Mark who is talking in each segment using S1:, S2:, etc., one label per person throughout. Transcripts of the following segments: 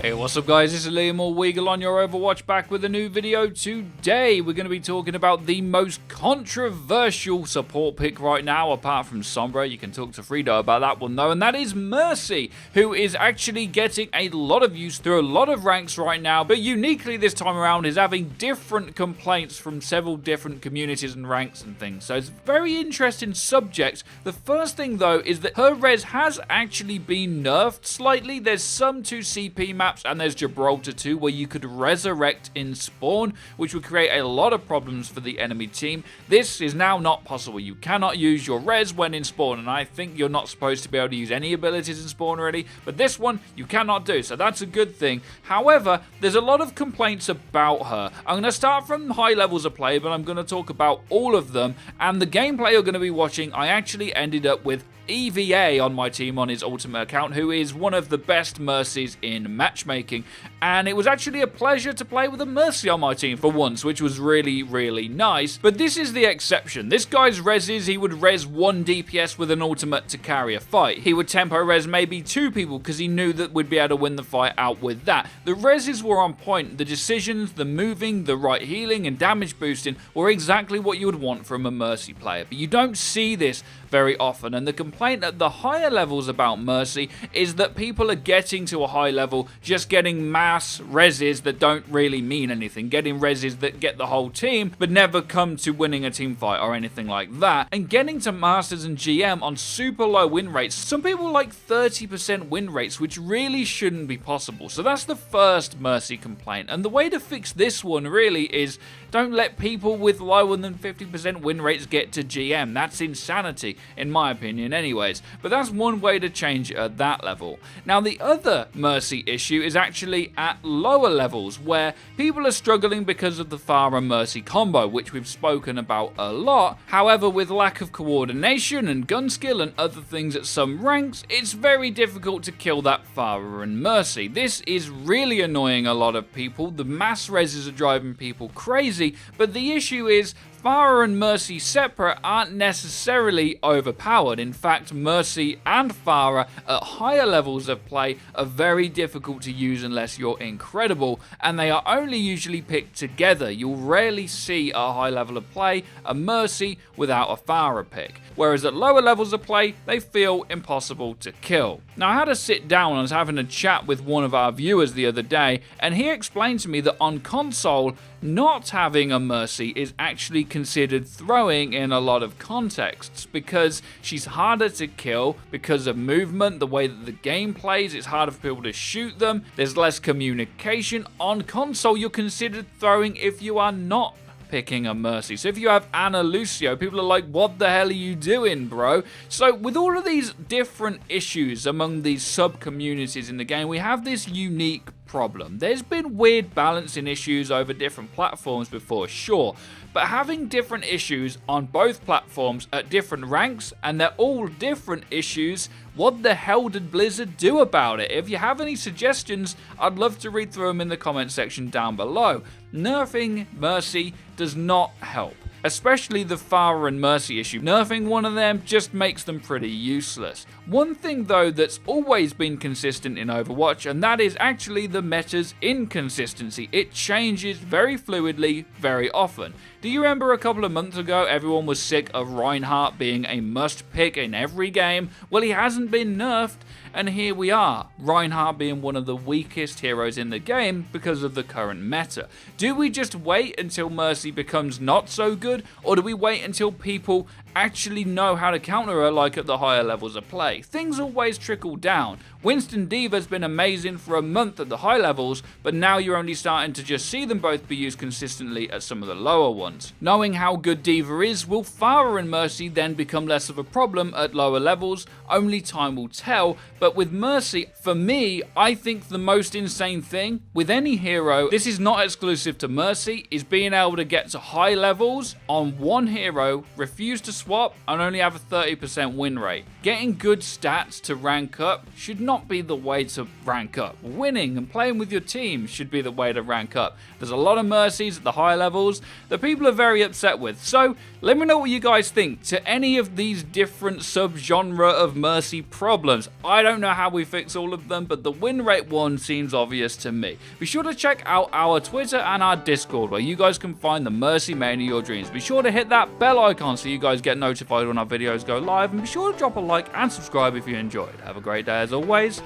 S1: Hey, what's up guys, this is Liam or Weagle on your Overwatch, back with a new video. Today we're going to be talking about the most controversial support pick right now, apart from Sombra. You can talk to Frito about that one though, and that is Mercy, who is actually getting a lot of use through a lot of ranks right now, but uniquely this time around is having different complaints from several different communities and ranks and things. So it's a very interesting subject. The first thing though is that her res has actually been nerfed slightly. There's some 2 CP maps and there's Gibraltar 2 where you could resurrect in spawn, which would create a lot of problems for the enemy team. This is now not possible. You cannot use your res when in spawn, and I think you're not supposed to be able to use any abilities in spawn really, but this one you cannot do, so that's a good thing. However, there's a lot of complaints about her. I'm going to start from high levels of play, but I'm going to talk about all of them, and the gameplay you're going to be watching, I actually ended up with EVA on my team on his ultimate account, who is one of the best Mercies in matchmaking, and it was actually a pleasure to play with a Mercy on my team for once, which was really nice. But this is the exception. This guy's reses, he would res 1 DPS with an ultimate to carry a fight. He would tempo res maybe 2 people because he knew that we'd be able to win the fight out with that. The reses were on point. The decisions, the moving, the right healing and damage boosting were exactly what you would want from a Mercy player, but you don't see this very often, and the complaint at the higher levels about Mercy is that people are getting to a high level just getting mass reses that don't really mean anything, getting reses that get the whole team but never come to winning a team fight or anything like that, and getting to Masters and GM on super low win rates. Some people like 30% win rates, which really shouldn't be possible. So that's the first Mercy complaint, and the way to fix this one really is don't let people with lower than 50% win rates get to GM. That's insanity, in my opinion anyways, but that's one way to change it at that level. Now the other Mercy issue is actually at lower levels, where people are struggling because of the Pharah Mercy combo, which we've spoken about a lot. However, with lack of coordination and gun skill and other things at some ranks, it's very difficult to kill that Pharah and Mercy. This is really annoying a lot of people. The mass reses are driving people crazy, but the issue is Pharah and Mercy separate aren't necessarily overpowered. In fact, Mercy and Pharah at higher levels of play are very difficult to use unless you're incredible, and they are only usually picked together. You'll rarely see at a high level of play a Mercy without a Pharah pick, whereas at lower levels of play they feel impossible to kill. Now I had to sit down, I was having a chat with one of our viewers the other day, and he explained to me that on console not having a Mercy is actually considered throwing in a lot of contexts, because she's harder to kill because of movement, the way that the game plays. It's harder for people to shoot them, there's less communication. On console you're considered throwing if you are not picking a Mercy. So if you have Ana Lucio, people are like, what the hell are you doing, bro? So with all of these different issues among these sub-communities in the game, we have this unique problem. There's been weird balancing issues over different platforms before, sure, but having different issues on both platforms at different ranks, and they're all different issues, what the hell did Blizzard do about it? If you have any suggestions, I'd love to read through them in the comment section down below. Nerfing Mercy does not help, especially the Pharah and Mercy issue. Nerfing one of them just makes them pretty useless. One thing though that's always been consistent in Overwatch, and that is actually the meta's inconsistency. It changes very fluidly, very often. Do you remember a couple of months ago everyone was sick of Reinhardt being a must pick in every game? Well, he hasn't been nerfed, and here we are, Reinhardt being one of the weakest heroes in the game because of the current meta. Do we just wait until Mercy becomes not so good, or do we wait until people actually know how to counter her like at the higher levels of play? Things always trickle down. Winston Diva's been amazing for a month at the high levels, but now you're only starting to just see them both be used consistently at some of the lower ones. Knowing how good Diva is, will Pharah and Mercy then become less of a problem at lower levels? Only time will tell, but with Mercy, for me, I think the most insane thing with any hero, this is not exclusive to Mercy, is being able to get to high levels on one hero, refuse to swap and only have a 30% win rate. Getting good stats to rank up should not be the way to rank up. Winning and playing with your team should be the way to rank up. There's a lot of mercies at the high levels that people are very upset with. So let me know what you guys think to any of these different subgenre of mercy problems. I don't know how we fix all of them, but the win rate one seems obvious to me. Be sure to check out our Twitter and our Discord where you guys can find the mercy main of your dreams. Be sure to hit that bell icon so you guys get notified when our videos go live, and be sure to drop a like and subscribe if you enjoyed. Have a great day as always.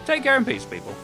S1: Take care and peace, people.